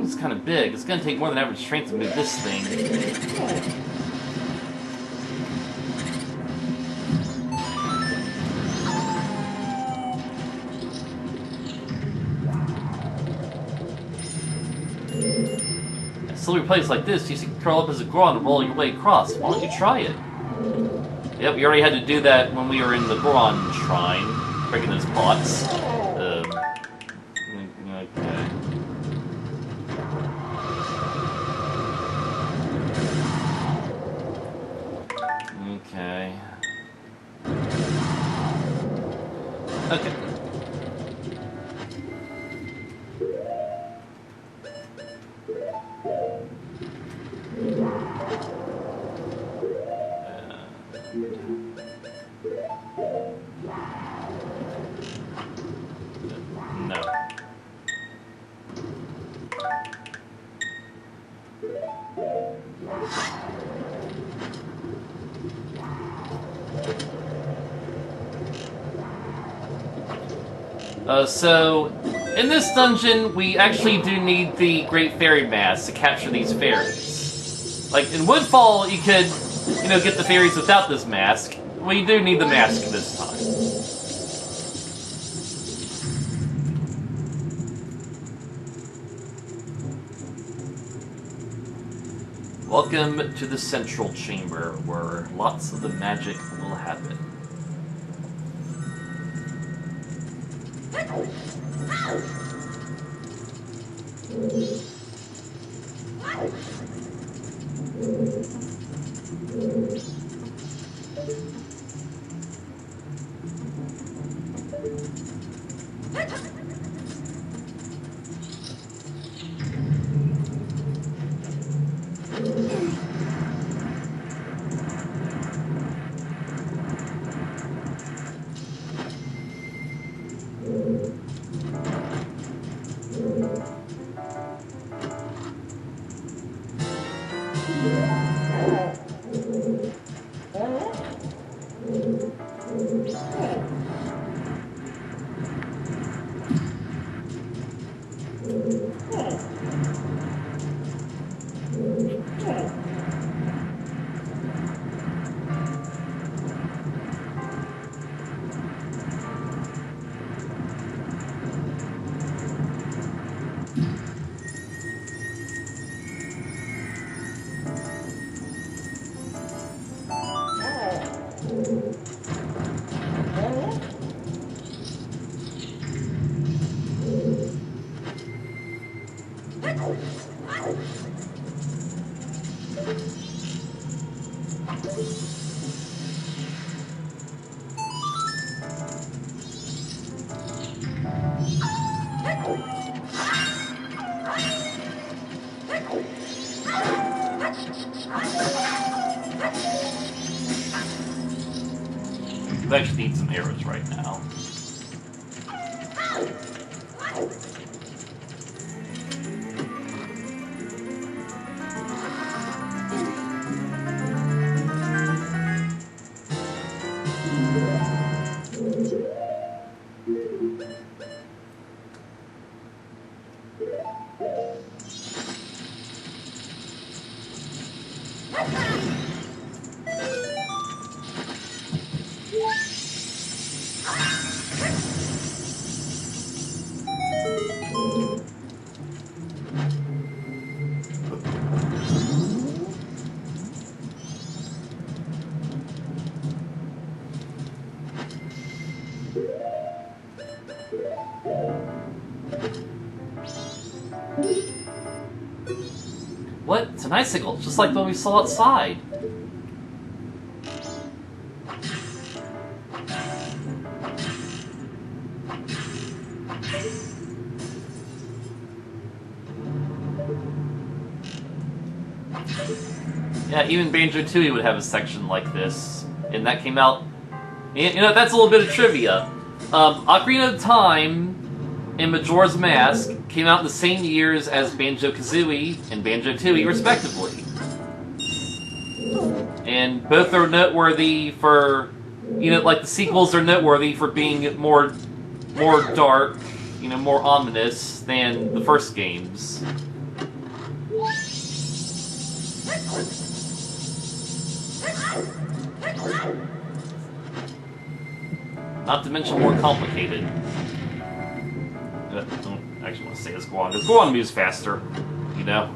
It's kind of big. It's gonna take more than average strength to move this thing. A silver place like this, you can curl up as a Goron and roll your way across. Why don't you try it? Yep, we already had to do that when we were in the Goron Shrine, breaking those pots. Okay. Okay. No. So, in this dungeon, we actually do need the Great Fairy Mask to capture these fairies. Like, in Woodfall, you could, get the fairies without this mask. We do need the mask this time. Welcome to the Central Chamber, where lots of the magic will happen. We actually need some arrows right now. What? It's an icicle, just like the one we saw outside. Yeah, even Banjo Tooie would have a section like this, and that came out. That's a little bit of trivia. Ocarina of Time and Majora's Mask came out in the same years as Banjo-Kazooie and Banjo-Tooie, respectively. And both are noteworthy for, like the sequels are noteworthy for being more dark you know, more ominous than the first games. Not to mention more complicated. I don't actually want to say this Goron, because Goron moves faster, you know?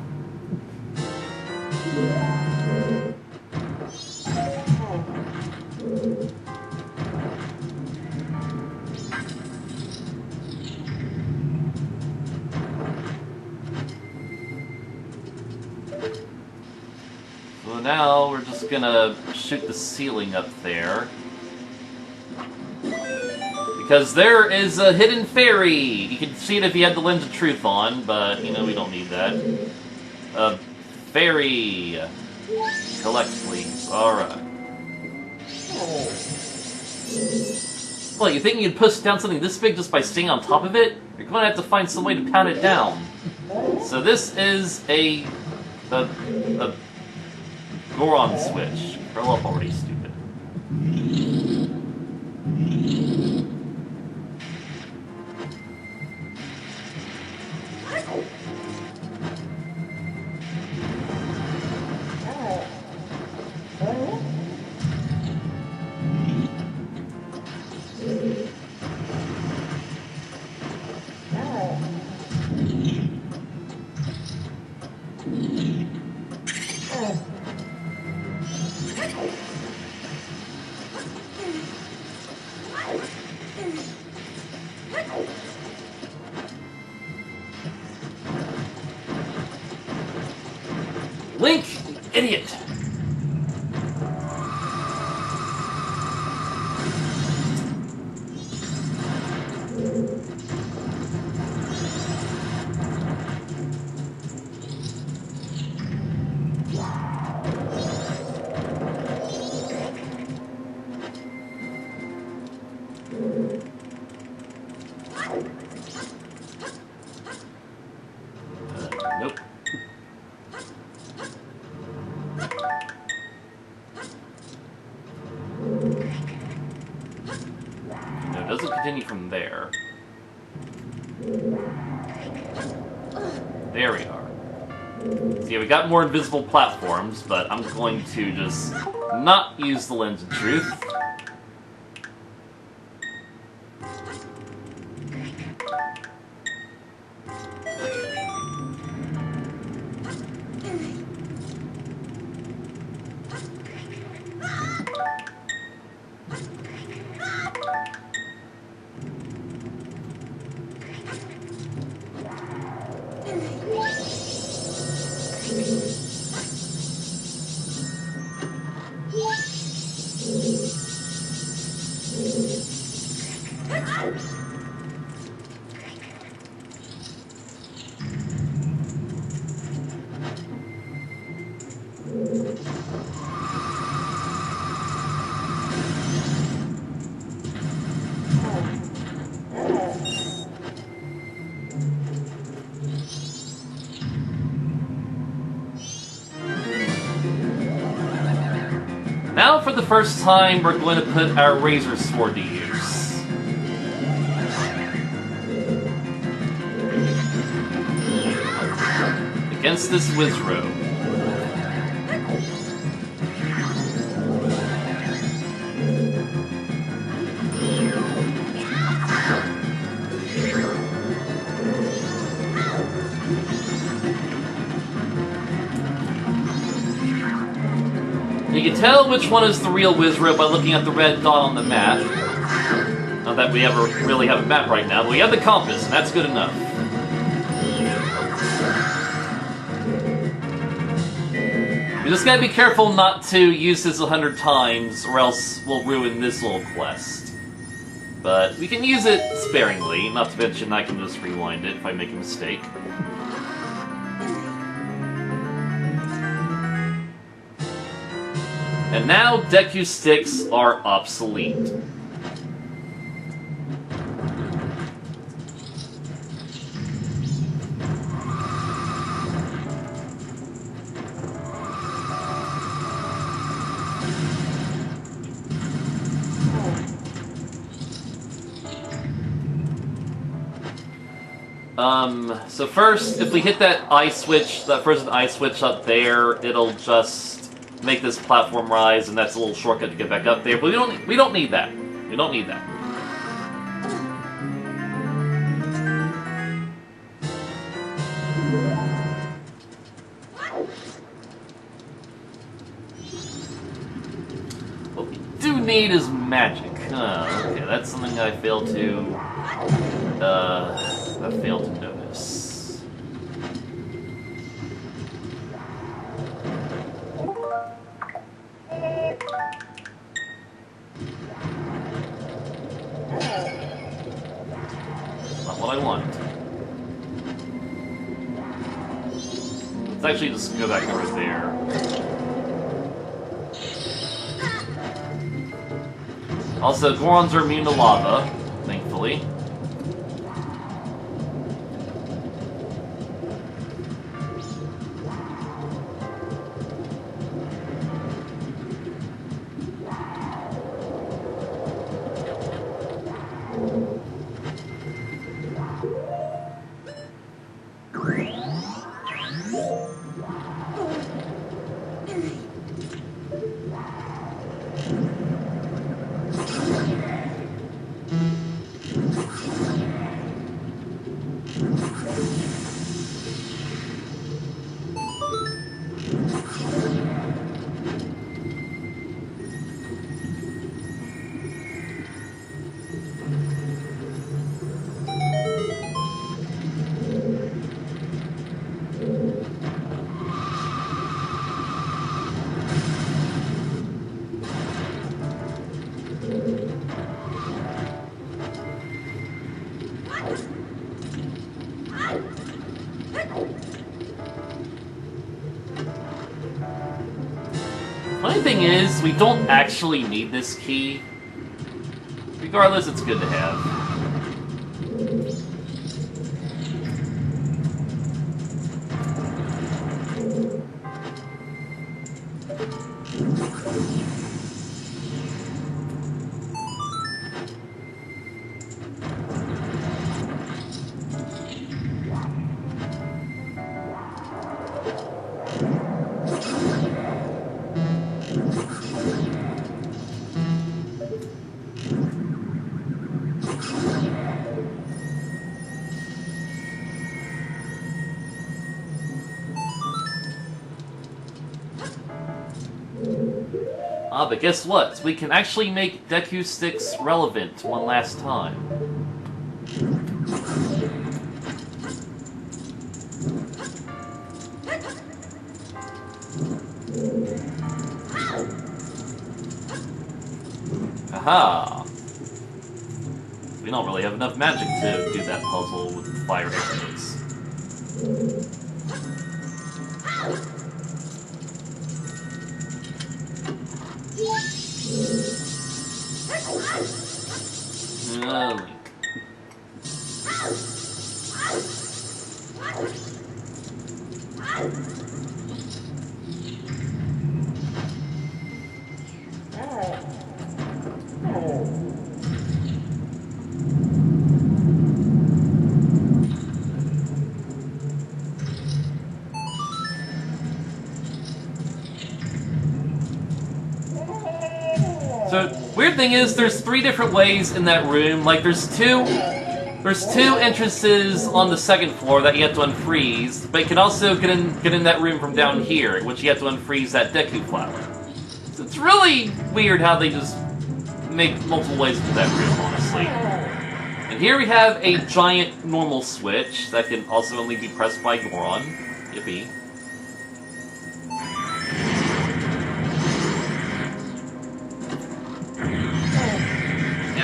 So now we're just gonna shoot the ceiling up there. Because there is a hidden fairy! You can see it if you had the Lens of Truth on, but, you know, we don't need that. Fairy! Collect, please. Alright. Well, you think you can push down something this big just by staying on top of it? You're going to have to find some way to pound it down. So this is a Goron switch. Curl up already, stupid. Link, idiot! Nope. No, it doesn't continue from there. There we are. So yeah, we got more invisible platforms, but I'm going to just not use the Lens of Truth. Now, for the first time, we're going to put our Razor Sword to use. Against this Wizrobe. You can tell which one is the real Wizrobe by looking at the red dot on the map. Not that we ever really have a map right now, but we have the compass, and that's good enough. We just gotta be careful not to use this 100 times, or else we'll ruin this little quest. But we can use it sparingly, not to mention I can just rewind it if I make a mistake. And now Deku sticks are obsolete. So first, if we hit that ice switch, that first ice switch up there, it'll just make this platform rise, and that's a little shortcut to get back up there. But we don't need that. We don't need that. What we do need is magic. Okay, that's something I failed to. I failed to notice. Not what I want. Let's actually just go back over there. Also, Gorons are immune to lava, thankfully. Funny thing is, we don't actually need this key. Regardless, it's good to have. Ah, but guess what? We can actually make Deku Sticks relevant one last time. Aha! We don't really have enough magic to do that puzzle with fire arrows. So, weird thing is, there's 3 different ways in that room. Like, there's two entrances on the 2nd floor that you have to unfreeze, but you can also get in that room from down here, which you have to unfreeze that Deku flower. So it's really weird how they just make multiple ways to that room, honestly. And here we have a giant normal switch that can also only be pressed by Goron. Yippee.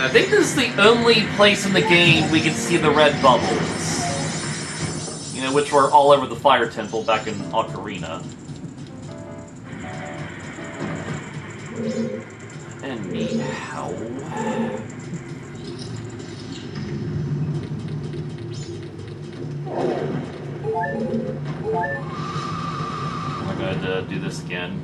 I think this is the only place in the game we can see the red bubbles. You know, which were all over the Fire Temple back in Ocarina. Anyhow... We're going to do this again.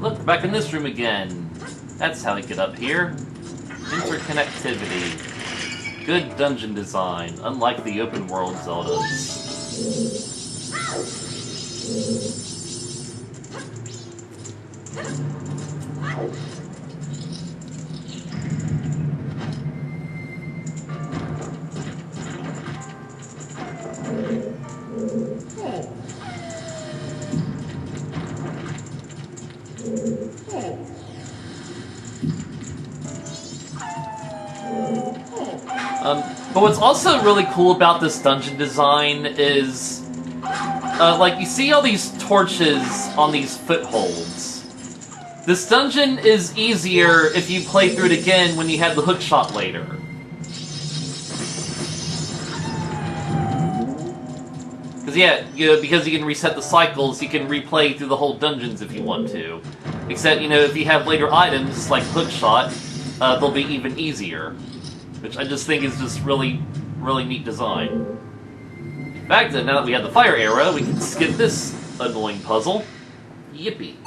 Look, we're back in this room again. That's how we get up here. Interconnectivity. Good dungeon design, unlike the open world Zeldas. But what's also really cool about this dungeon design is, like, you see all these torches on these footholds. This dungeon is easier if you play through it again when you have the hookshot later. Because, yeah, because you can reset the cycles, you can replay through the whole dungeons if you want to. Except, if you have later items, like hookshot, they'll be even easier. Which I just think is just really, really neat design. In fact, now that we have the fire arrow, we can skip this annoying puzzle. Yippee.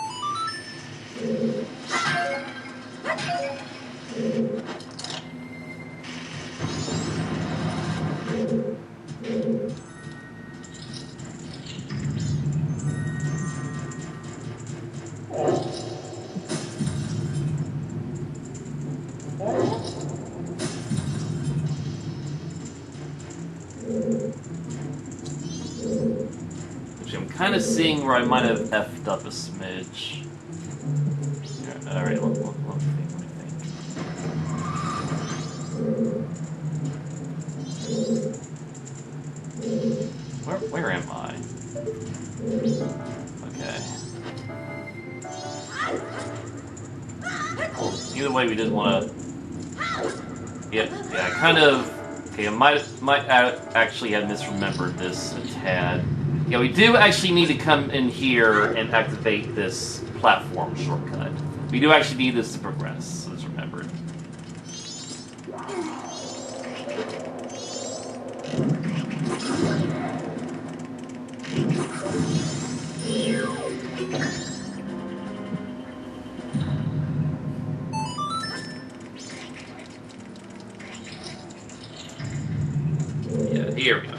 I'm kind of seeing where I might have effed up a smidge. Alright, let me think. Where am I? Okay. Either way, we didn't want to... Yeah, I kind of... Okay, I might actually have misremembered this a tad. Yeah, we do actually need to come in here and activate this platform shortcut. We do actually need this to progress, so it's remembered. Yeah, here we are.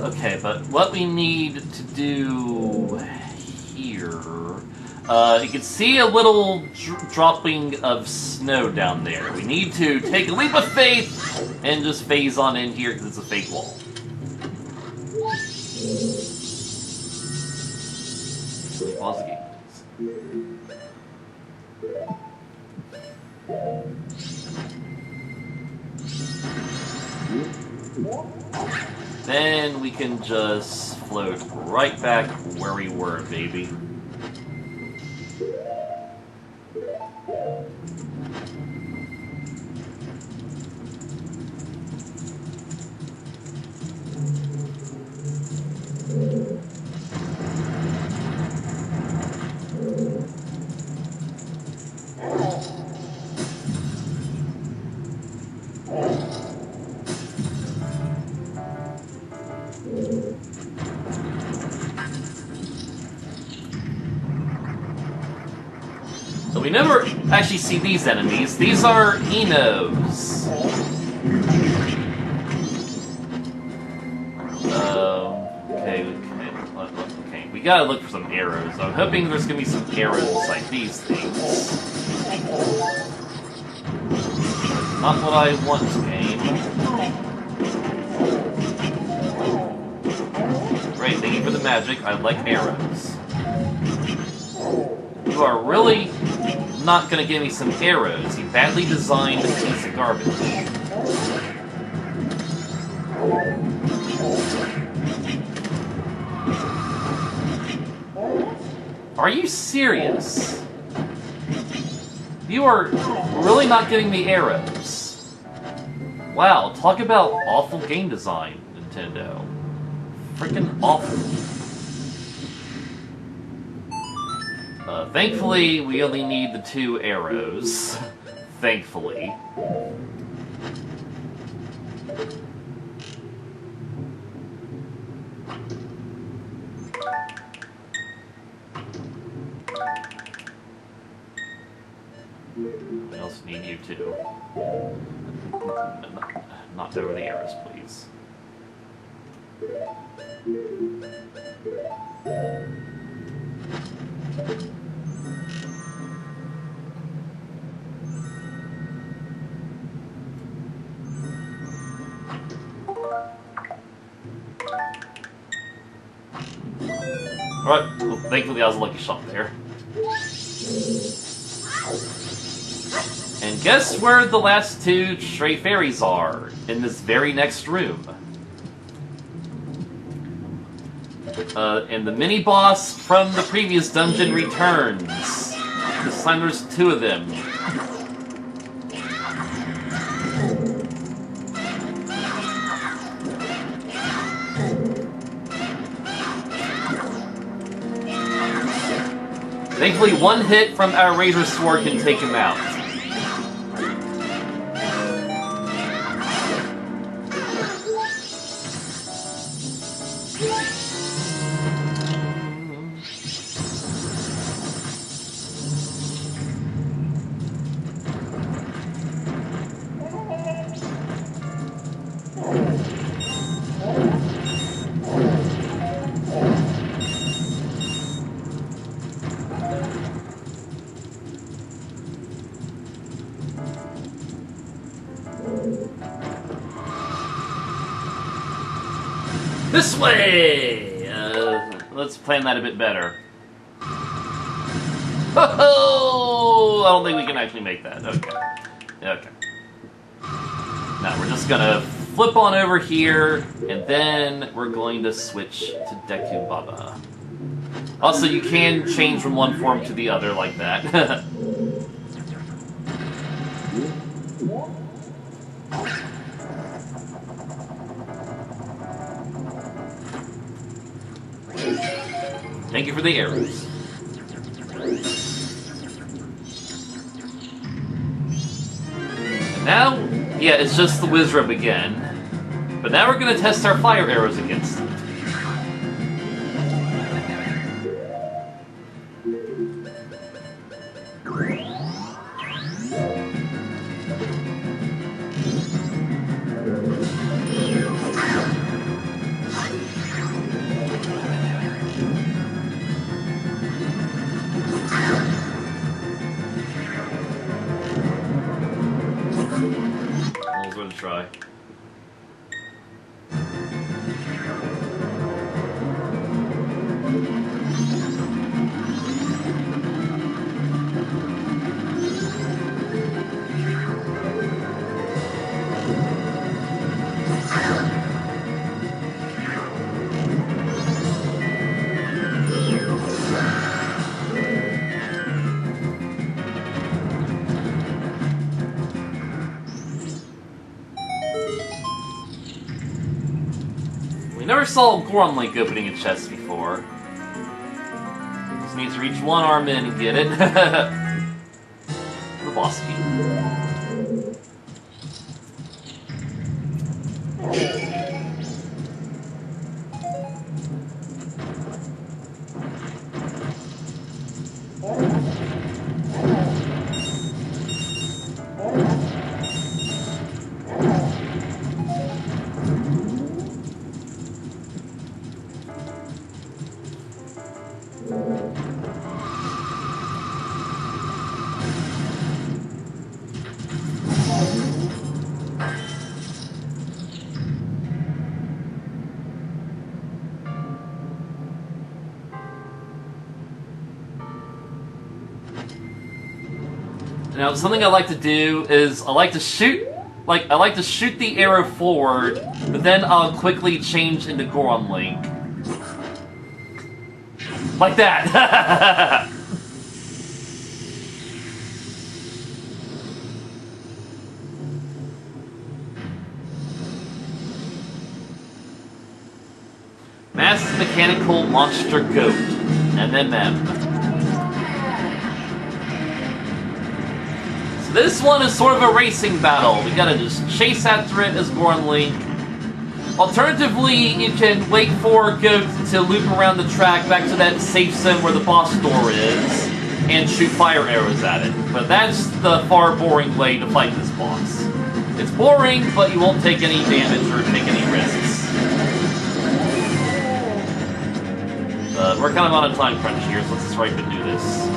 Okay, but what we need to do here... you can see a little dropping of snow down there. We need to take a leap of faith and just phase on in here because it's a fake wall. Pause the game. Then we can just float right back where we were, baby. So we never actually see these enemies. These are Enos. Okay. we gotta look for some arrows. I'm hoping there's gonna be some arrows inside these things. Not what I want, game. Great, thank you for the magic. I like arrows. You are really not gonna give me some arrows, you badly designed piece of garbage. Are you serious? You are really not giving me arrows. Wow, talk about awful game design, Nintendo. Freaking awful. Thankfully, we only need the 2 arrows. Thankfully. We also need you too. Not over the arrows, please. Alright, well, thankfully I was a lucky shot there. And guess where the last 2 stray fairies are? In this very next room. And the mini-boss from the previous dungeon returns. This time there's 2 of them. Thankfully, 1 hit from our Razor Sword can take him out. This way! Let's plan that a bit better. Oh! I don't think we can actually make that. Okay. Okay. Now, we're just gonna flip on over here, and then we're going to switch to Deku Baba. Also, you can change from one form to the other like that. Thank you for the arrows. And now, yeah, it's just the Wizrobe again. But now we're gonna test our fire arrows against it. Try. Never saw Goron Link opening a chest before. Just need to reach one arm in and get it. The boss key. Now, something I like to do is I like to shoot the arrow forward, but then I'll quickly change into Goron Link. Like that! Masked Mechanical Monster Goat, MMM. So this one is sort of a racing battle. We gotta just chase after it as Goron Link. Alternatively, you can wait for Goat to loop around the track back to that safe zone where the boss door is, and shoot fire arrows at it. But that's the far boring way to fight this boss. It's boring, but you won't take any damage or take any risks. We're kind of on a time crunch here, so let's just hurry up and do this.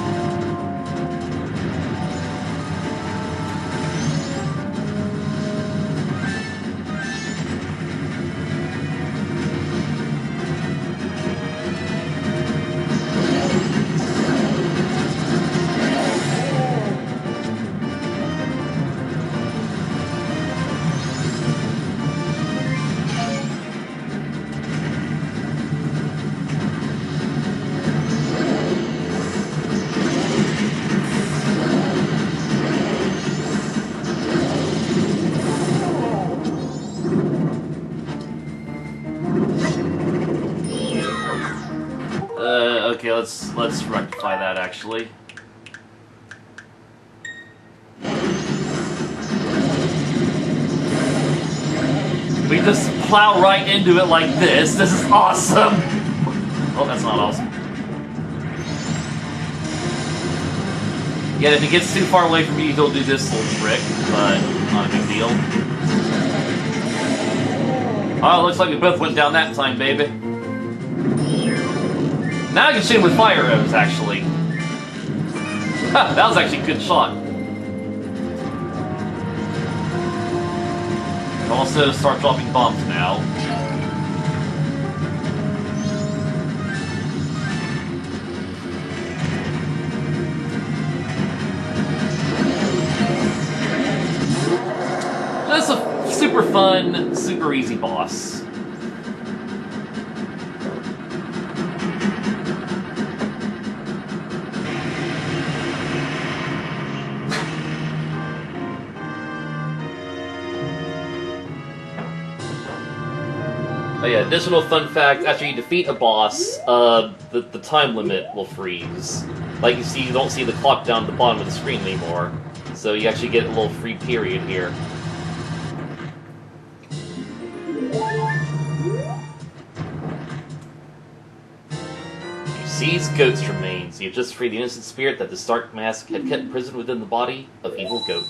Okay, let's rectify that, actually. We just plow right into it like this. This is awesome! Oh, that's not awesome. Yeah, if he gets too far away from me, he'll do this little trick, but not a big deal. Oh, looks like we both went down that time, baby. Now I can shoot him with fire arrows, actually. Ha, that was actually a good shot. I'll also start dropping bombs now. Just a super fun, super easy boss. Oh yeah, additional fun fact, after you defeat a boss, the time limit will freeze. Like you see, you don't see the clock down at the bottom of the screen anymore. So you actually get a little free period here. You seize Goat's remains. You have just freed the innocent spirit that the Stark Mask had kept imprisoned within the body of Evil Goat.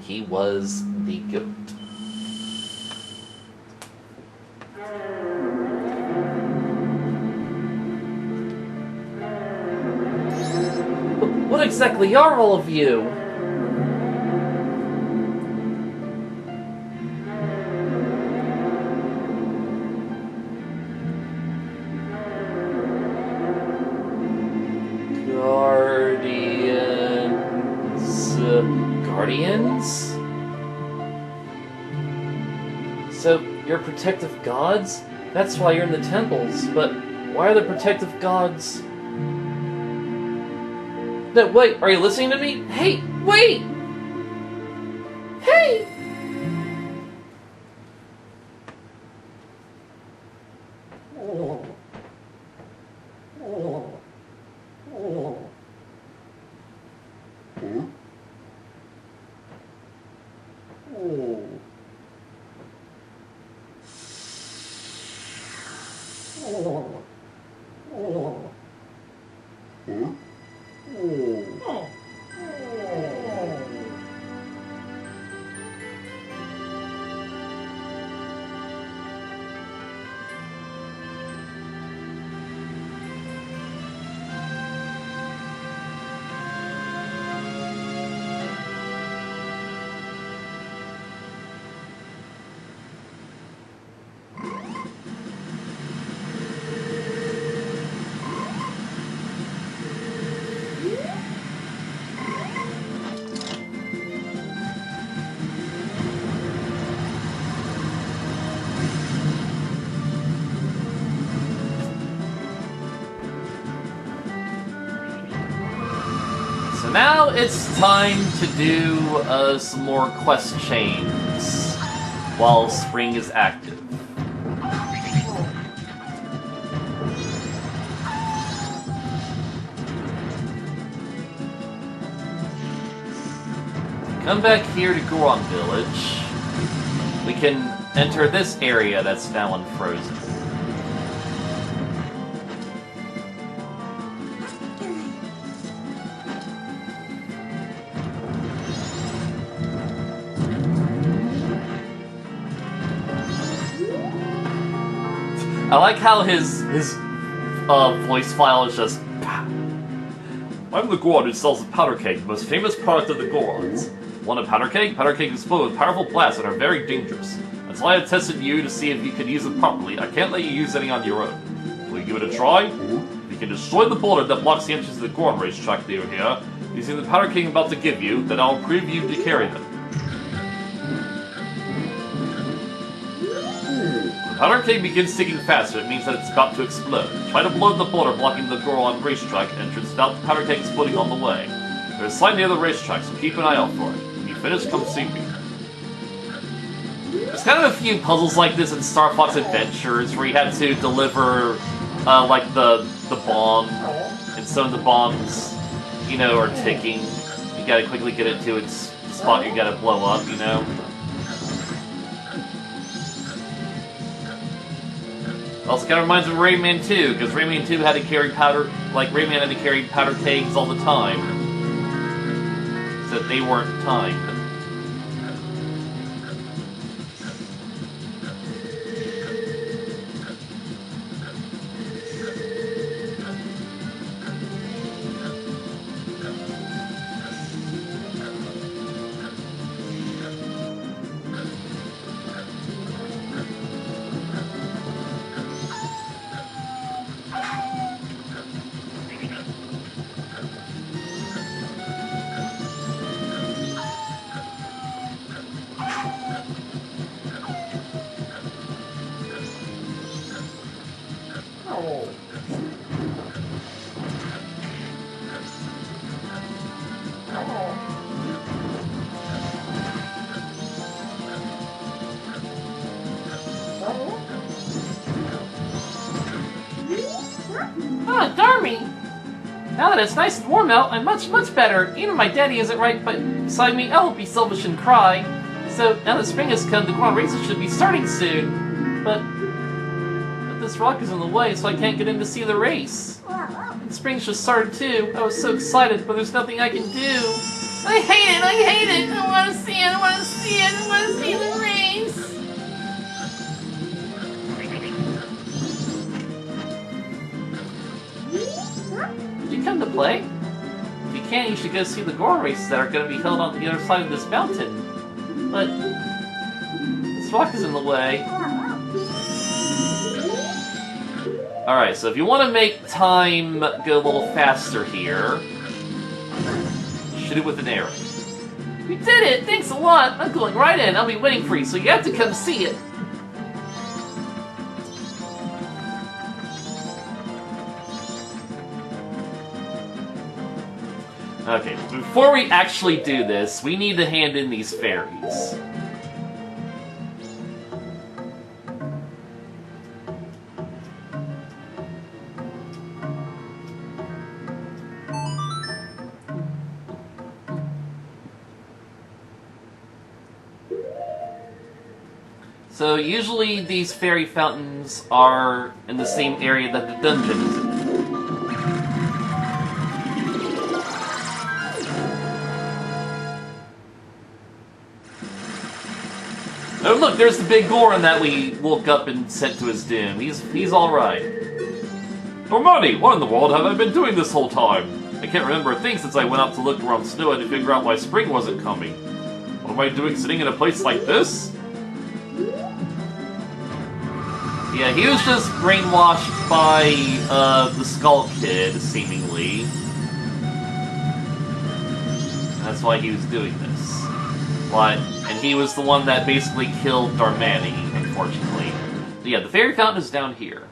He was the Goat. What exactly are all of you? Guardians? So, you're protective gods? That's why you're in the temples, but why are the protective gods... No, wait, are you listening to me? Hey, wait! Hey! So now it's time to do some more quest chains while Spring is active. Come back here to Goron Village. We can enter this area that's now unfrozen. I like how his voice file is just... I'm the Goron who sells the powder keg, the most famous product of the Gorons. Want a powder keg? Powder keg explode with powerful blasts that are very dangerous. That's why I tested you to see if you could use it properly. I can't let you use any on your own. Will you give it a try? If you can destroy the boulder that blocks the entrance to the Goron racetrack near here, using the powder keg I'm about to give you, then I'll prove you to carry them. The powder keg begins ticking faster, it means that it's about to explode. Try to blow the boulder blocking the Goron racetrack entrance without the powder keg exploding on the way. There's a sign near the racetrack, so keep an eye out for it. When you finish, come see me. There's kind of a few puzzles like this in Star Fox Adventures, where you had to deliver, like, the bomb, and some of the bombs, you know, are ticking. You gotta quickly get it to its spot you gotta blow up, you know? Also kind of reminds me of Rayman 2, because Rayman 2 had to carry powder, like Rayman had to carry powder kegs all the time, so that they weren't timed. Ah, darn me! Now that it's nice and warm out, I'm much better. Even my daddy isn't right beside me, I won't be selfish and cry. So, now that spring has come, the Goron races should be starting soon. But this rock is in the way, so I can't get in to see the race. And spring's just started too. I was so excited, but there's nothing I can do. I hate it! I want to see it, I want to see it, I want to see the race! Did you come to play? If you can, you should go see the Goron races that are going to be held on the other side of this mountain. But this rock is in the way. Alright, so if you want to make time go a little faster here, shoot it with an arrow. You did it! Thanks a lot! I'm going right in, I'll be waiting for you, so you have to come see it. Okay, before we actually do this, we need to hand in these fairies. So usually these fairy fountains are in the same area that the dungeon is in. Oh look, there's the big Goron that we woke up and sent to his doom. He's alright. Normani, what in the world have I been doing this whole time? I can't remember a thing since I went out to look around Snowhead to figure out why spring wasn't coming. What am I doing sitting in a place like this? Yeah, he was just brainwashed by the Skull Kid, seemingly. That's why he was doing this. And he was the one that basically killed Darmani, unfortunately. So yeah, the fairy fountain is down here.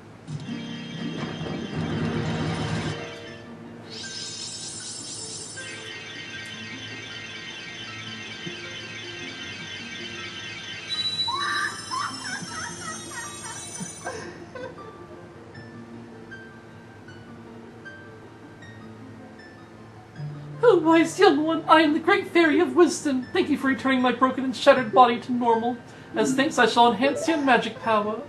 wise young one, I am the great fairy of wisdom. Thank you for returning my broken and shattered body to normal. As thanks, I shall enhance your magic power.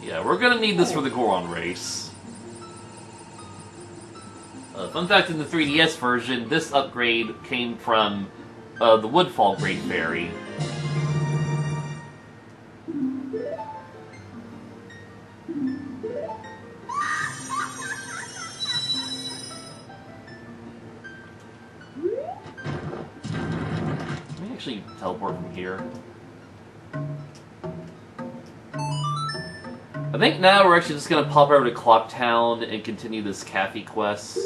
Yeah, we're gonna need this for the Goron race. Fun fact, in the 3DS version, this upgrade came from the Woodfall Great Fairy. Can we actually teleport from here? I think now we're actually just gonna pop over to Clocktown and continue this Cafe quest.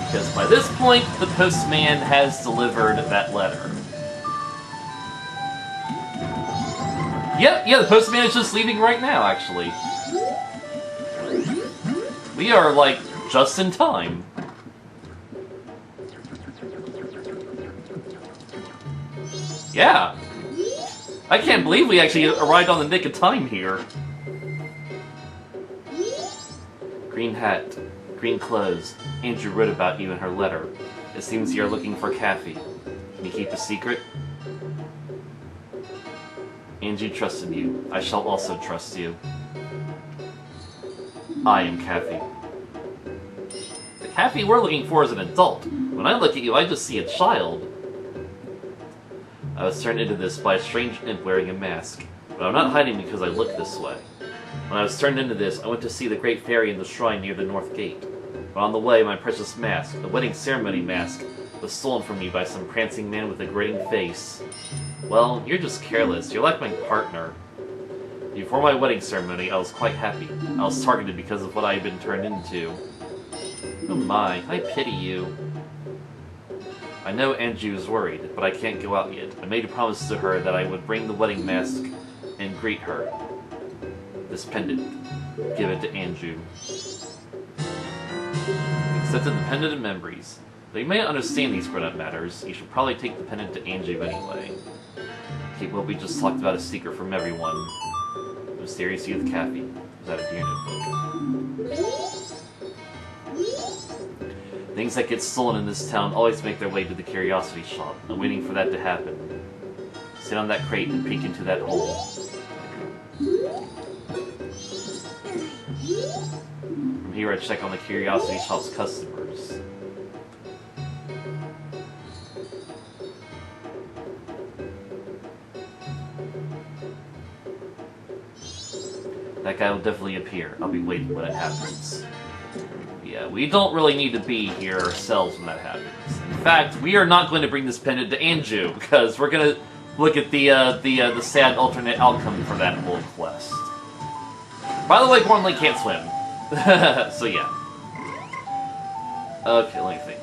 Because by this point, the postman has delivered that letter. Yeah, the postman is just leaving right now, actually. We are, like, just in time. Yeah. I can't believe we actually arrived on the nick of time here. Green hat, green clothes. Andrew wrote about you in her letter. It seems you're looking for Cafe. Can you keep a secret? Angie trusted you. I shall also trust you. I am Cafe. The Cafe we're looking for is an adult. When I look at you, I just see a child. I was turned into this by a strange imp wearing a mask. But I'm not hiding because I look this way. When I was turned into this, I went to see the Great Fairy in the shrine near the North Gate. But on the way, my precious mask, the wedding ceremony mask, was stolen from me by some prancing man with a grinning face. Well, you're just careless. You're like my partner. Before my wedding ceremony, I was quite happy. I was targeted because of what I had been turned into. Oh my, I pity you. I know Angie is worried, but I can't go out yet. I made a promise to her that I would bring the wedding mask and greet her. This pendant. Give it to Anju. Accepted the pendant of memories. Though you may not understand these grown-up matters, you should probably take the pendant to Anju anyway. Keep what we just talked about a secret from everyone. The Mysterious Youth Cafe. Was that a dear notebook? Things that get stolen in this town always make their way to the curiosity shop. I'm waiting for that to happen. Sit on that crate and peek into that hole. From here I check on the curiosity shop's customers. That guy will definitely appear. I'll be waiting when it happens. Yeah, we don't really need to be here ourselves when that happens. In fact, we are not going to bring this pendant to Anju, because we're going to look at the sad alternate outcome for that whole quest. By the way, Gormley can't swim. So yeah. Okay, let me think.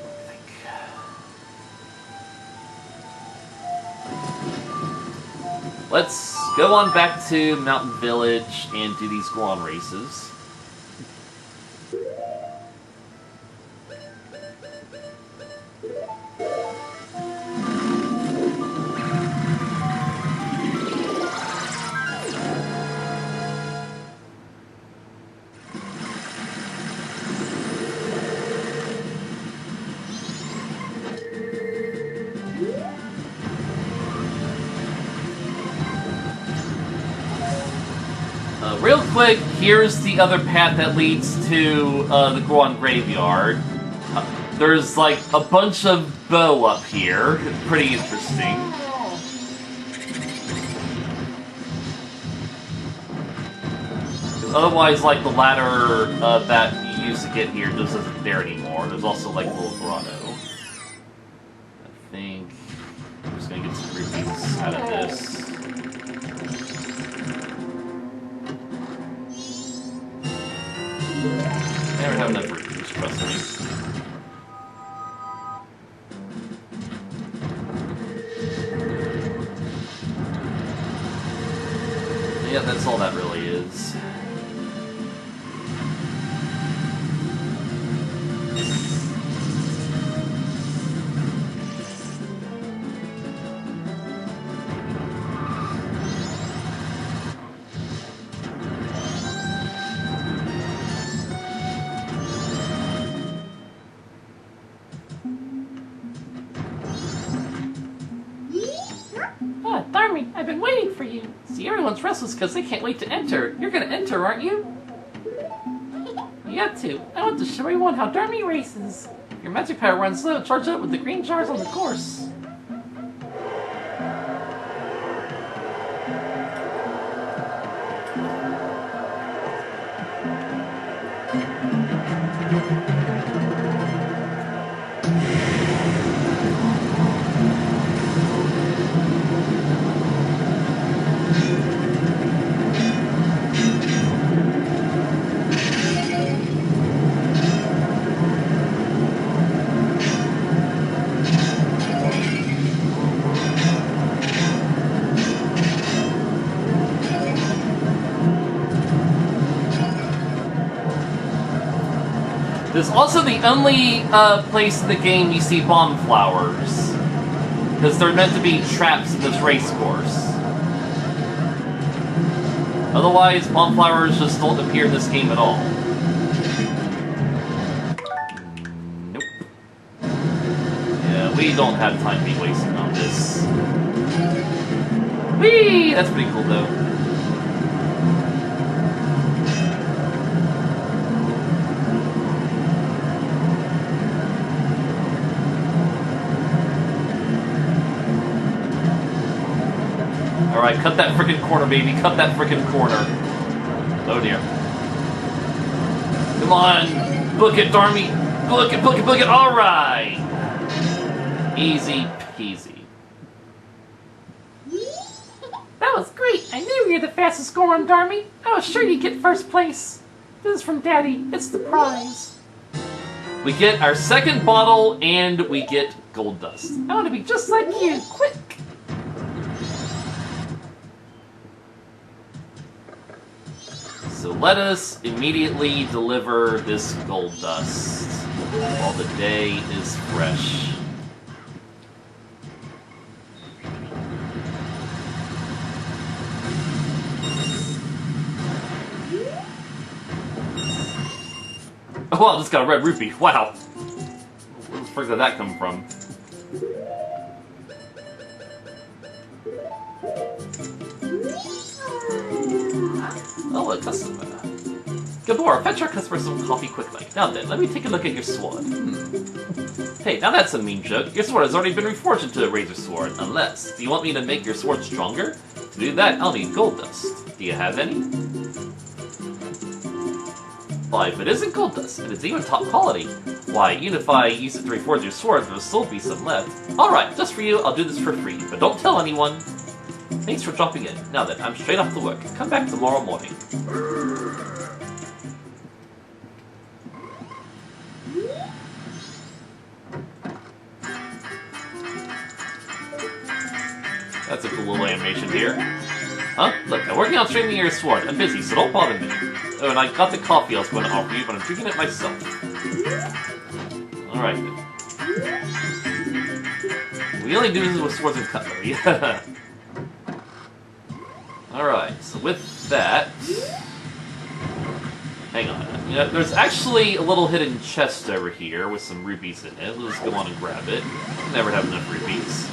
Let's go on back to Mountain Village and do these Goron races. Real quick, here's the other path that leads to the Goron Graveyard. There's like a bunch of bow up here. It's pretty interesting. Otherwise, like the ladder that you used to get here just isn't there anymore. There's also like Little Grotto. I think I'm just gonna get some rupees out of this. Never have enough rupees, trust me. Yeah, that's all that really is. I've been waiting for you. See, everyone's restless because they can't wait to enter. You're gonna enter, aren't you? You got to. I want to show everyone how Darmy races. Your magic power runs low. Charge up with the green jars on the course. This is also the only place in the game you see bomb flowers. Because they're meant to be traps in this race course. Otherwise, bomb flowers just don't appear in this game at all. Nope. Yeah, we don't have time to be wasting on this. Whee! That's pretty cool, though. Alright, cut that frickin' corner, baby. Cut that frickin' corner. Oh dear. Come on! Book it, Darmy! Book it, book it, book it! Alright! Easy peasy. That was great! I knew you were the fastest scorer on Darmy. I was sure you'd get first place. This is from Daddy. It's the prize. We get our second bottle, and we get gold dust. I want to be just like you. Quick! So let us immediately deliver this gold dust while the day is fresh. Oh, wow, just got a red rupee. Wow. Where the frick did that come from? Oh, a customer. Gabor, fetch our customer some coffee quickly. Now then, let me take a look at your sword. Hey, now that's a mean joke. Your sword has already been reforged into a razor sword, unless... Do you want me to make your sword stronger? To do that, I'll need gold dust. Do you have any? Why, if it isn't gold dust, and it's even top quality, why, even if I use it to reforge your sword, there'll still be some left. Alright, just for you, I'll do this for free, but don't tell anyone. Thanks for dropping in. Now then, I'm straight off to work. Come back tomorrow morning. That's a cool little animation here. Huh? Look, I'm working on straightening your sword. I'm busy, so don't bother me. Oh, and I got the coffee I was going to offer you, but I'm drinking it myself. Alright. We only do this with swords and cutlery. Alright, so with that... Hang on. You know, there's actually a little hidden chest over here with some rupees in it. Let's go on and grab it. Never have enough rupees.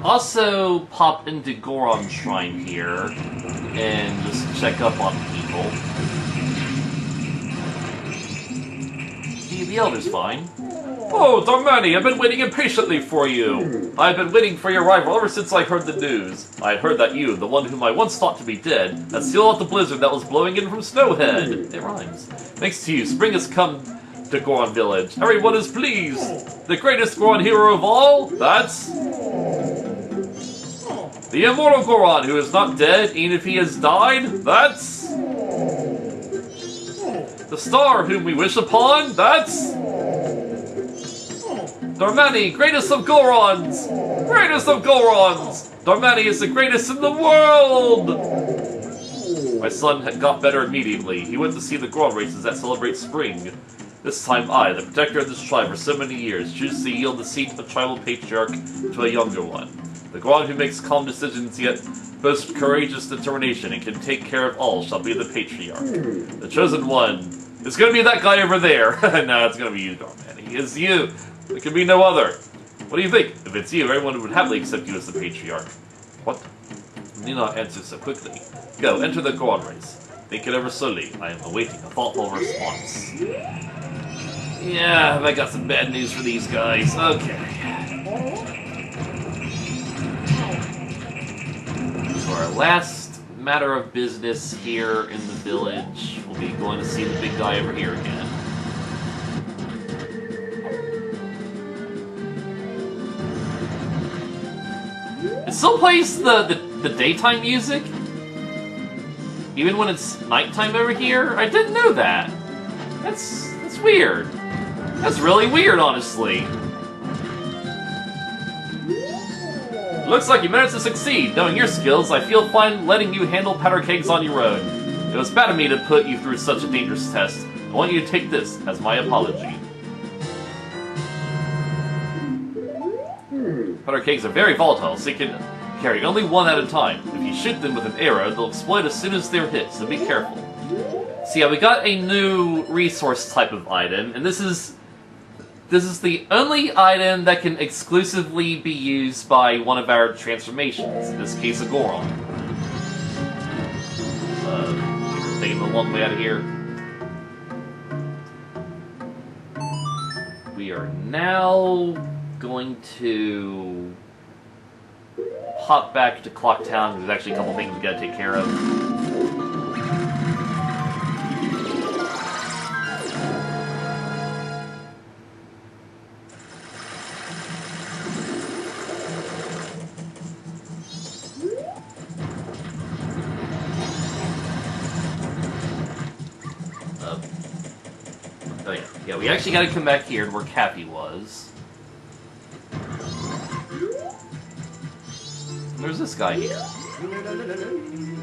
Also, pop into Goron's shrine here and just check up on people. See, the elder's fine. Oh, Darmani, I've been waiting impatiently for you. I've been waiting for your arrival ever since I heard the news. I had heard that you, the one whom I once thought to be dead, had sealed out the blizzard that was blowing in from Snowhead. It rhymes. Thanks to you, spring has come the Goron village. Everyone is pleased. The greatest Goron hero of all, that's... the immortal Goron, who is not dead, even if he has died, that's... the star whom we wish upon, that's... Darmani, greatest of Gorons! Greatest of Gorons! Darmani is the greatest in the world! My son had got better immediately. He went to see the Goron races that celebrate spring. This time I, the protector of this tribe for so many years, choose to yield the seat of tribal patriarch to a younger one. The Goron who makes calm decisions yet boasts courageous determination and can take care of all shall be the patriarch. The chosen one is going to be that guy over there. No, it's going to be you, Darmani. It's you. There can be no other. What do you think? If it's you, everyone would happily accept you as the patriarch. What? You need not answer so quickly. Go, enter the Goron race. Think it over slowly. I am awaiting a thoughtful response. Yeah, I got some bad news for these guys. Okay. So our last matter of business here in the village will be going to see the big guy over here again. It still plays the daytime music, even when it's nighttime over here. I didn't know that. That's weird. That's really weird, honestly. Looks like you managed to succeed. Knowing your skills, I feel fine letting you handle powder kegs on your own. It was bad of me to put you through such a dangerous test. I want you to take this as my apology. Powder kegs are very volatile, so you can carry only one at a time. If you shoot them with an arrow, they'll explode as soon as they're hit, so be careful. So yeah, we got a new resource type of item, and this is the only item that can exclusively be used by one of our transformations, in this case a Goron. We're taking the long way out of here. We are now going to pop back to Clock Town. There's actually a couple things we gotta take care of. Oh yeah, we actually gotta come back here to where Cappy was. There's this guy here.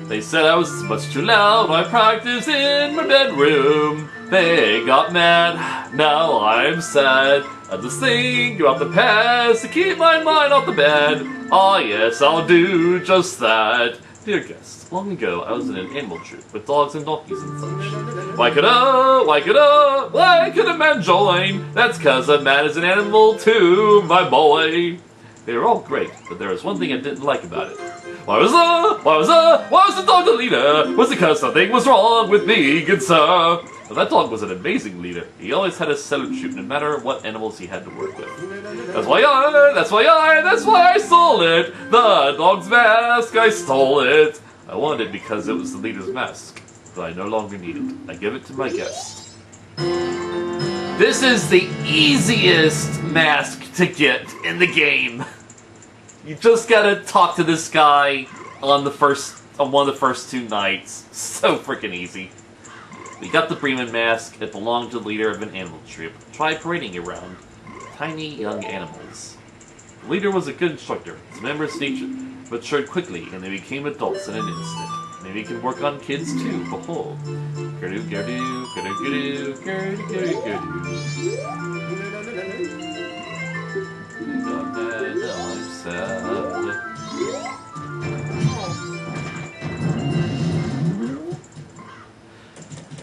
They said I was much too loud. I practiced in my bedroom. They got mad. Now I'm sad. I just think about the past to keep my mind off the bed. Ah, yes, I'll do just that. Dear guests, long ago I was in an animal troop with dogs and donkeys and such. Why could a man join? That's 'cause a man is an animal too, my boy. They were all great, but there was one thing I didn't like about it. Why was the dog the leader? Was it 'cause something was wrong with me, good sir? But that dog was an amazing leader. He always had a set of troop, no matter what animals he had to work with. That's why I stole it! The dog's mask, I stole it! I wanted it because it was the leader's mask, but I no longer need it. I give it to my guest. This is the easiest mask to get in the game. You just gotta talk to this guy on one of the first 2 nights. So freaking easy. We got the Bremen mask. It belonged to the leader of an animal troop. Try parading around tiny young animals. The leader was a good instructor. His members matured quickly, and they became adults in an instant. Maybe he can work on kids too. Behold. Gerdu, gerdu, gerdu, gerdu, gerdu, gerdu, gerdu.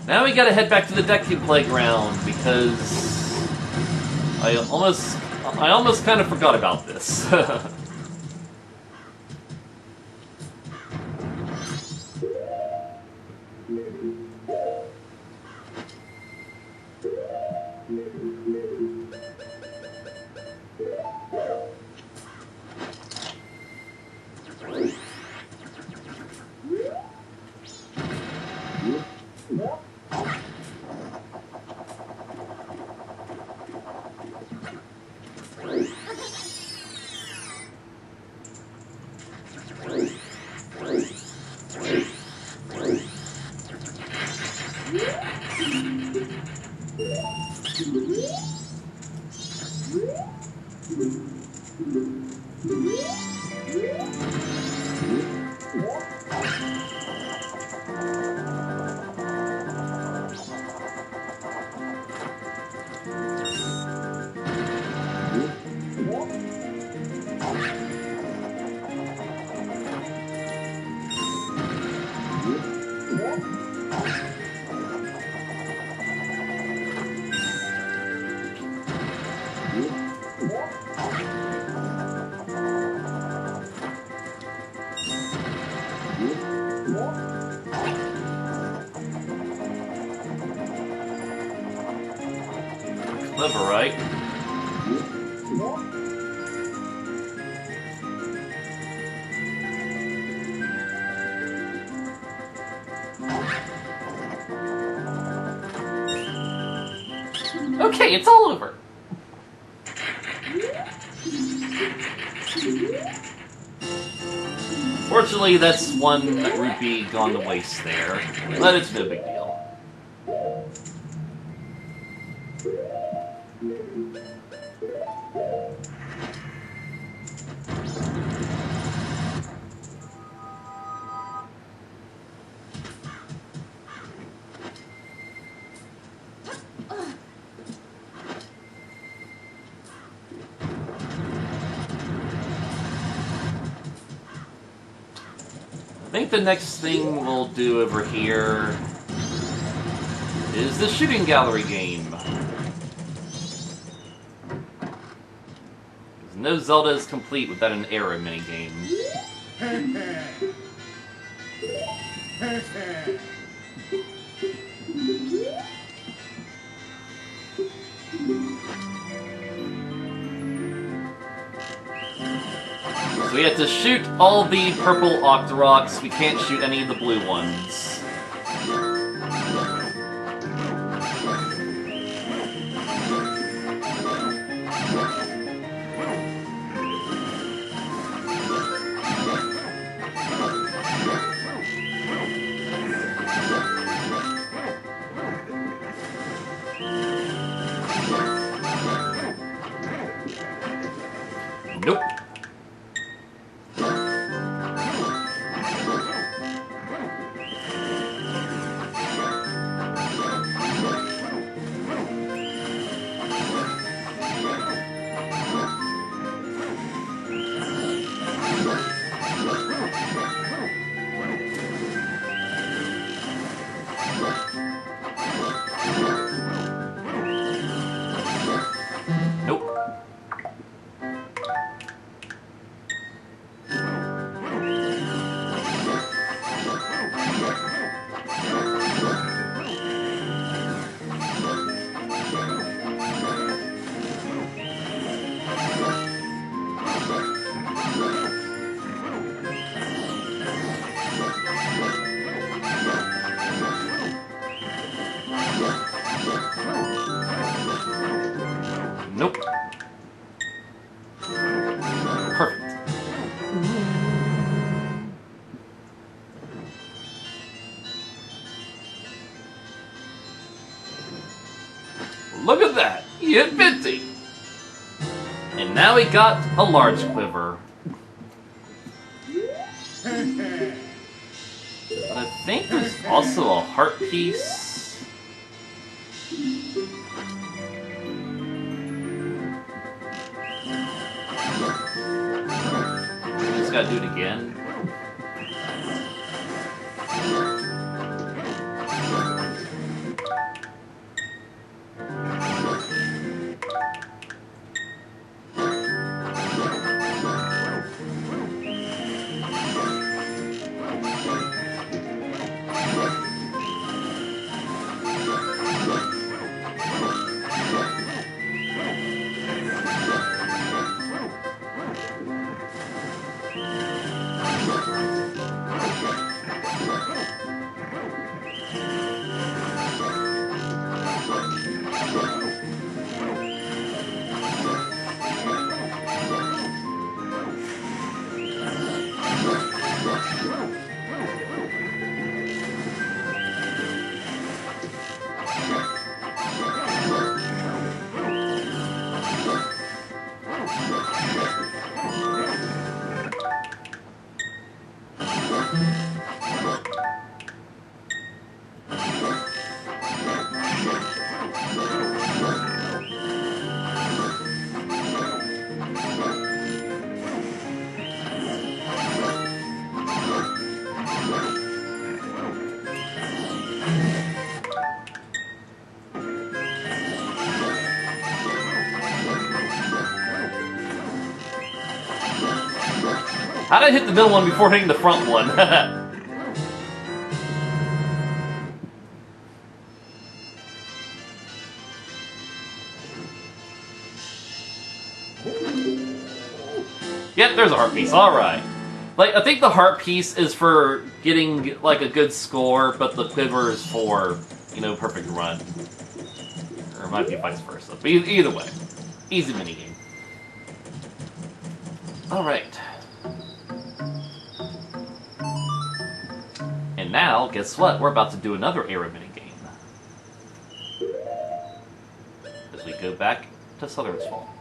Now we gotta head back to the Deku Playground because I almost kind of forgot about this. Clever, right? Okay, it's all over. Fortunately, that's one rupee gone to waste there, but it's no big deal. I think the next thing we'll do over here is the shooting gallery game. No Zelda is complete without an arrow minigame. So we have to shoot all the purple Octoroks, we can't shoot any of the blue ones. Nope. Nope. Nope. Perfect. Look at that! He hit 50! And now he got a large quiver. But I think there's also a heart piece. Just gotta do it again. How did I hit the middle one before hitting the front one? Yep, there's a heart piece. Alright. Like, I think the heart piece is for getting, like, a good score, but the quiver is for, you know, perfect run. Or it might be vice versa. But either way. Easy minigame. Alright. And now, guess what? We're about to do another arrow minigame. As we go back to Sutherland's Fall.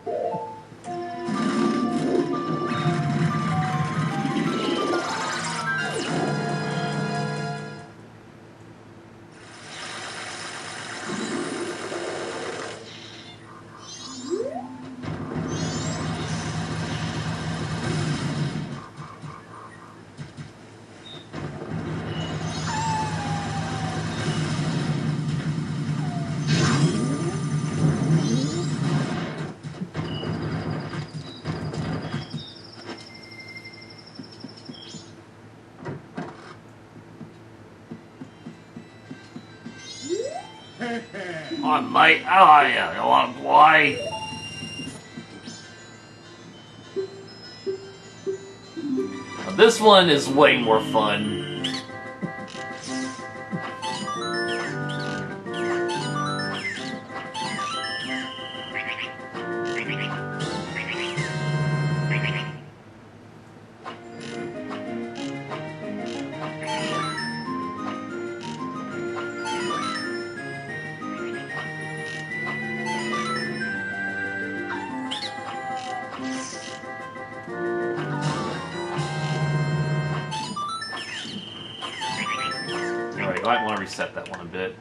Come on, mate. How are you? You want to play? Now, this one is way more fun. Alright, I might want to reset that one a bit.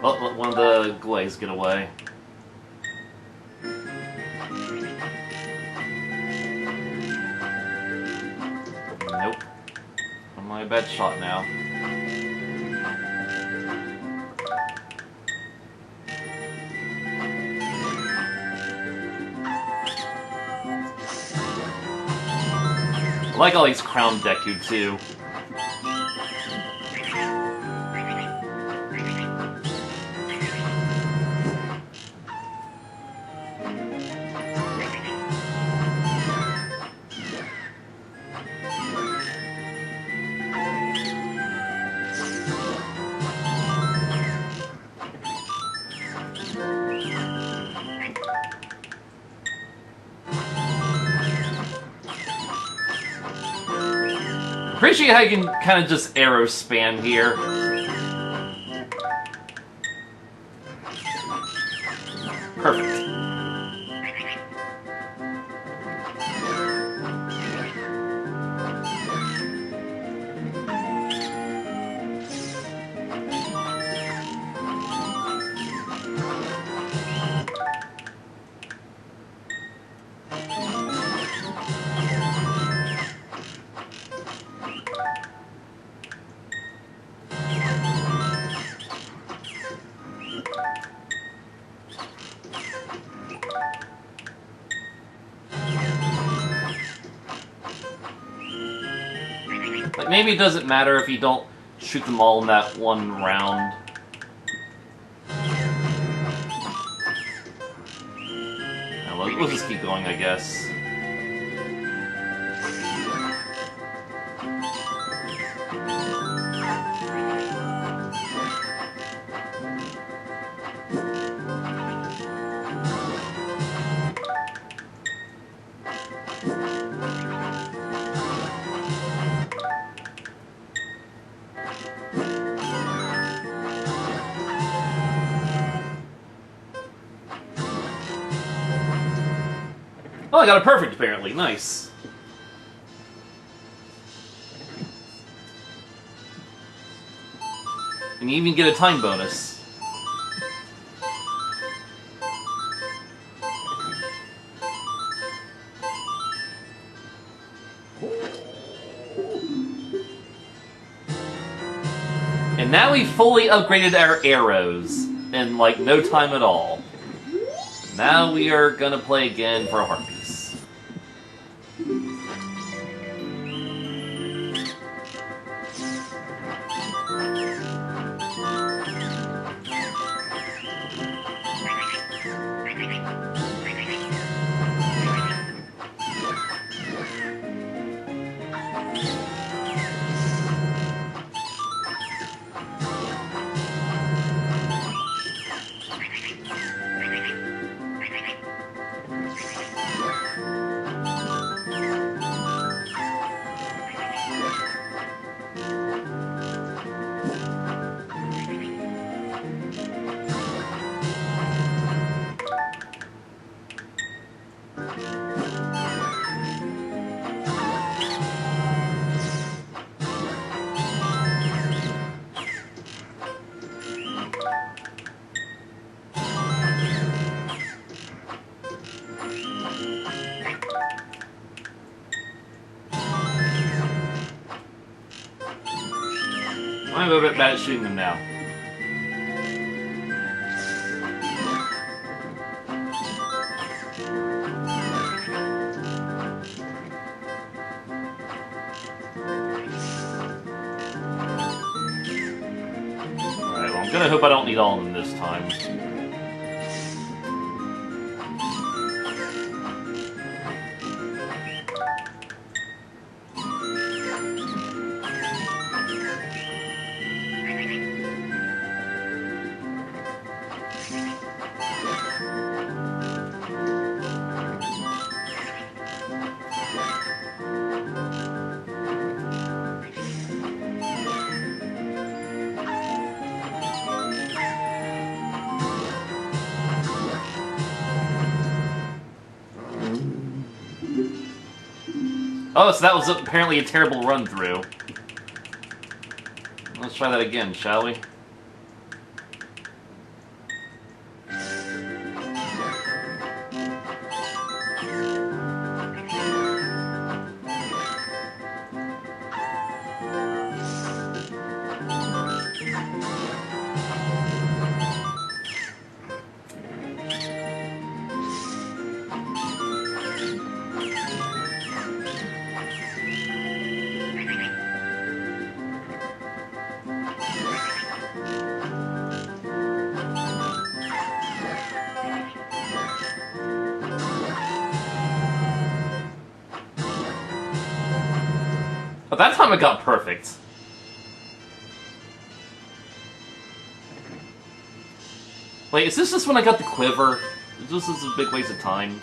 Oh, let one of the glaze get away. Nope. I'm on a bad shot now. I like all these Crown Deku too. Appreciate how you can kind of just arrow spam here. Perfect. Like, maybe it doesn't matter if you don't shoot them all in that one round. Now, we'll just keep going, I guess. Oh, I got a perfect, apparently. Nice. And you even get a time bonus. And now we've fully upgraded our arrows in, like, no time at all. Now we are gonna play again for a heart piece. I'm a bit bad at shooting them now. Alright, well, I'm gonna hope I don't need all of them this time. Oh, so that was apparently a terrible run-through. Let's try that again, shall we? But that time it got perfect. Wait, is this just when I got the quiver? This is a big waste of time.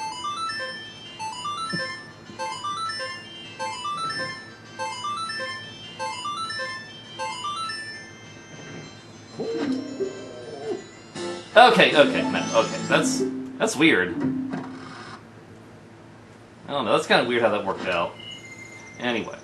Okay, no, okay, that's weird. I don't know, that's kind of weird how that worked out. Anyway.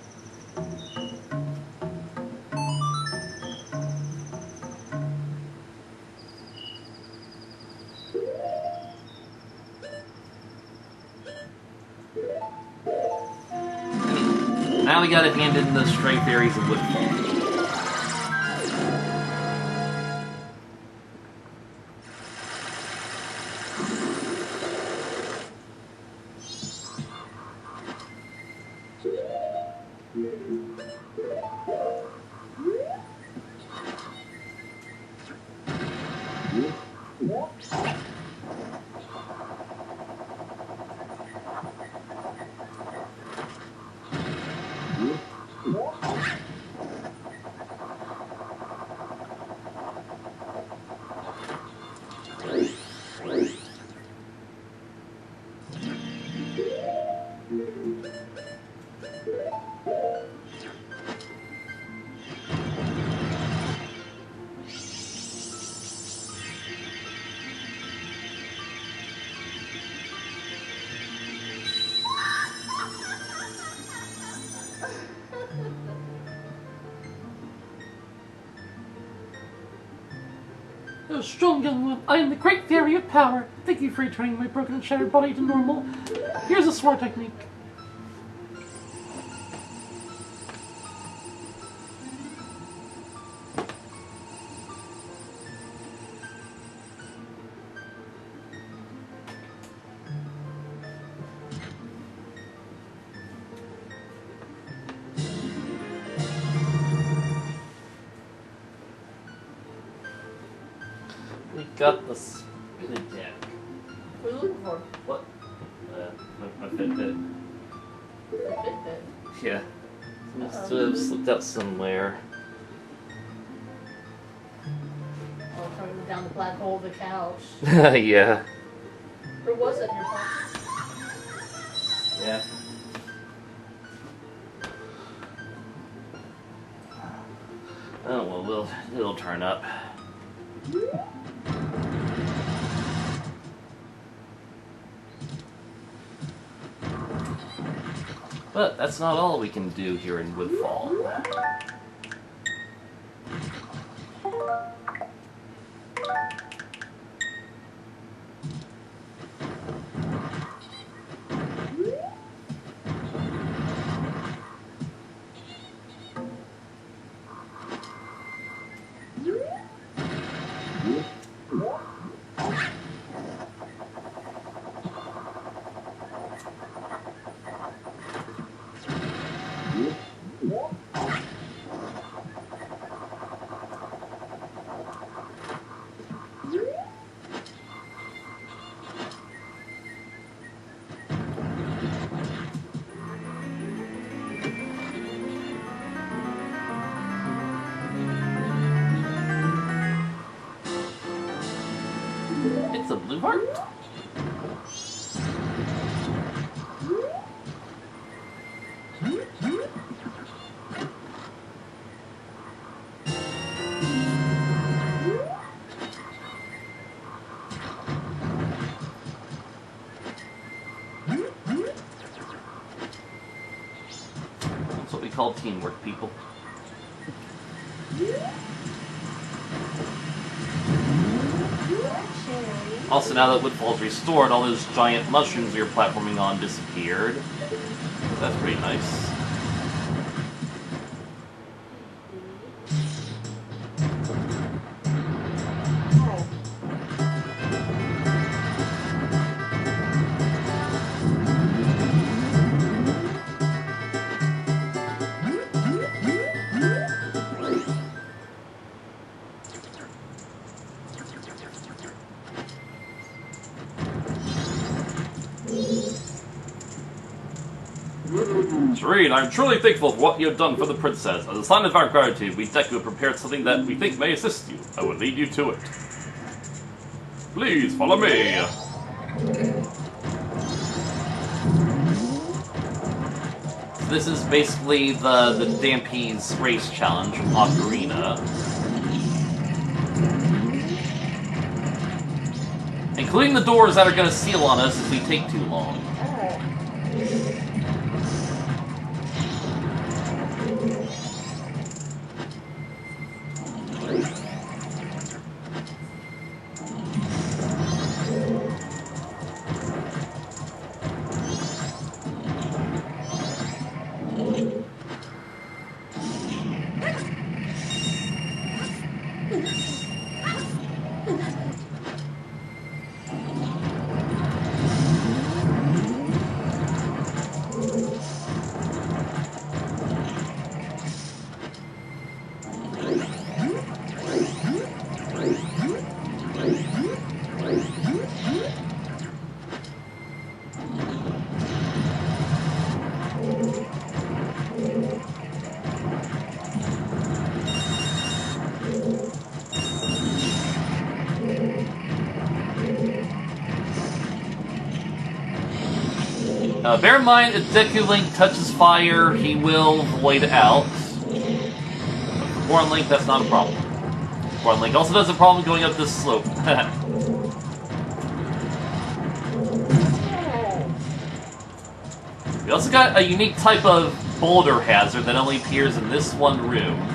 Now we gotta hand in the stray fairies of Woodfall. Oh, strong young one, I am the great fairy of power. Thank you for returning my broken and shattered body to normal. Here's a sword technique. We got the spinning deck. What are you looking for? What? My Fitbit. Fitbit. Yeah. Must have slipped out somewhere. Oh, coming down the black hole of the couch. Yeah. Or was it in your pocket? Yeah. Oh well, it'll turn up. But that's not all we can do here in Woodfall. a blue heart? That's what we call teamwork, people. Also, now that Woodfall's restored, all those giant mushrooms we were platforming on disappeared. That's pretty nice. Serene, I'm truly thankful for what you have done for the princess. As a sign of our gratitude, we Deku have prepared something that we think may assist you. I will lead you to it. Please follow me. This is basically the Dampy's race challenge from Ocarina. Including the doors that are going to seal on us if we take too long. Bear in mind, if Deku Link touches fire, he will void out. But for Goron Link, that's not a problem. Goron Link also has a problem going up this slope. We also got a unique type of boulder hazard that only appears in this one room.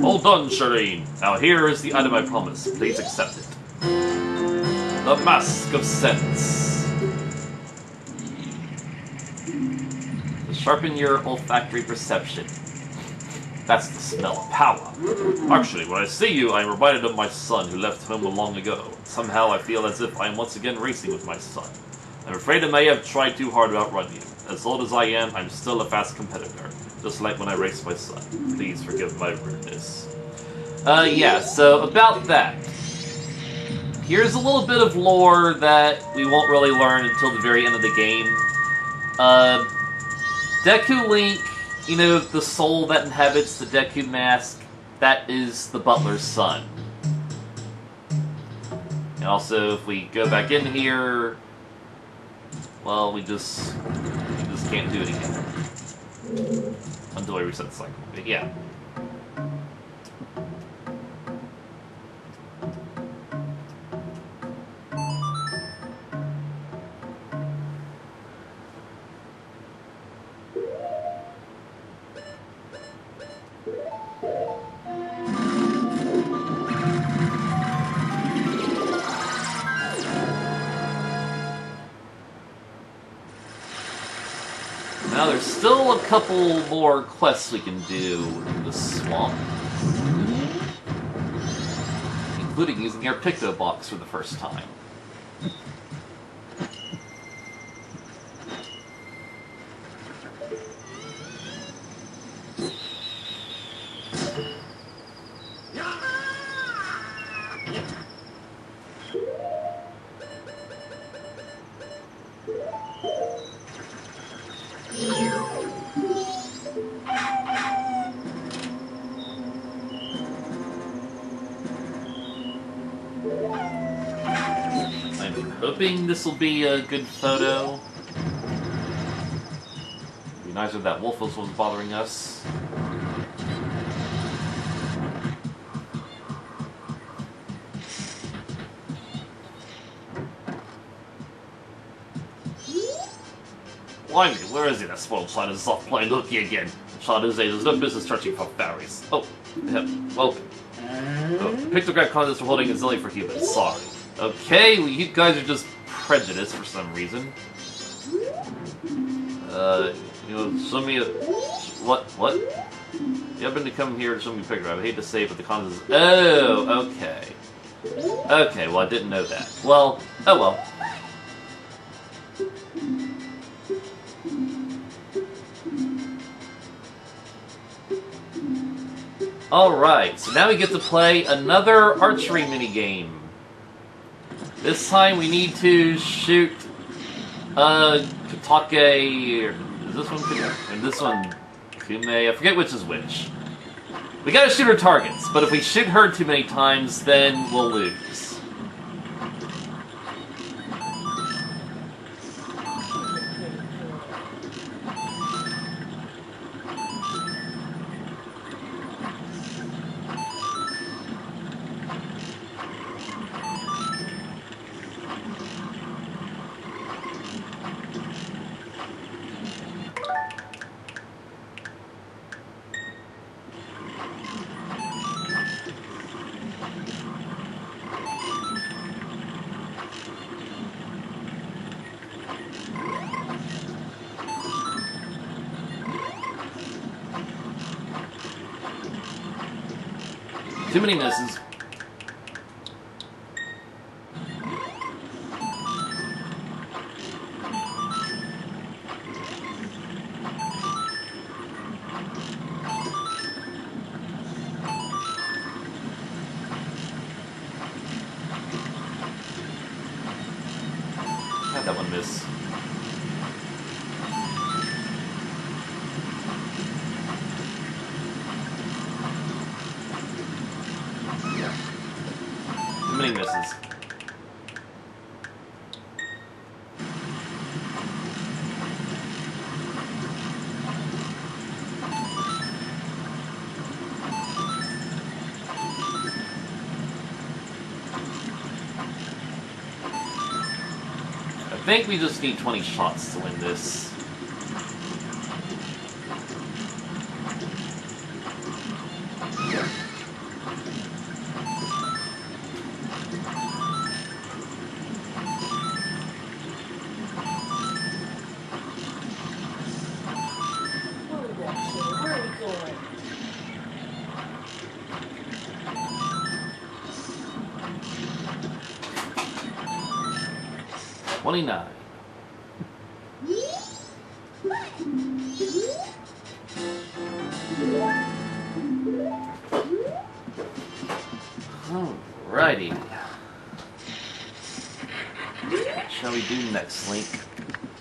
All done, Shireen. Now here is the item I promised. Please accept it. The Mask of Sense. To sharpen your olfactory perception. That's the smell of power. Actually, when I see you, I am reminded of my son who left home long ago. Somehow I feel as if I am once again racing with my son. I'm afraid I may have tried too hard to outrun you. As old as I am, I'm still a fast competitor. Just like when I raced my son. Please forgive my rudeness. Yeah, so about that. Here's a little bit of lore that we won't really learn until the very end of the game. Deku Link, you know, the soul that inhabits the Deku mask, that is the butler's son. And also, if we go back in here, well, we just can't do it again. Until I reset the cycle. But yeah. Now there's still a couple more quests we can do in the swamp. Including using our Picto box for the first time. Hoping this will be a good photo. It'd be nicer if that wolf was bothering us. Blimey, where is he, that spoiled child? Is off playing hooky again. The child is there's no business searching for fairies. Oh, yeah, well, pictograph contest for holding a zilly for humans. Sorry. Okay, well, you guys are just prejudiced for some reason. You know, show me a... What? You happen to come here to show me a picture. I hate to say it, but the contest is... Oh, okay. Okay, well, I didn't know that. Well, oh well. Alright, so now we get to play another archery minigame. This time we need to shoot Katake, is this one Katake? And this one Kume, I forget which is which. We gotta shoot her targets, but if we shoot her too many times, then we'll lose. Too many misses. Had that one miss. Many misses. I think we just need 20 shots to win this. $29. Alrighty. What shall we do next, Link?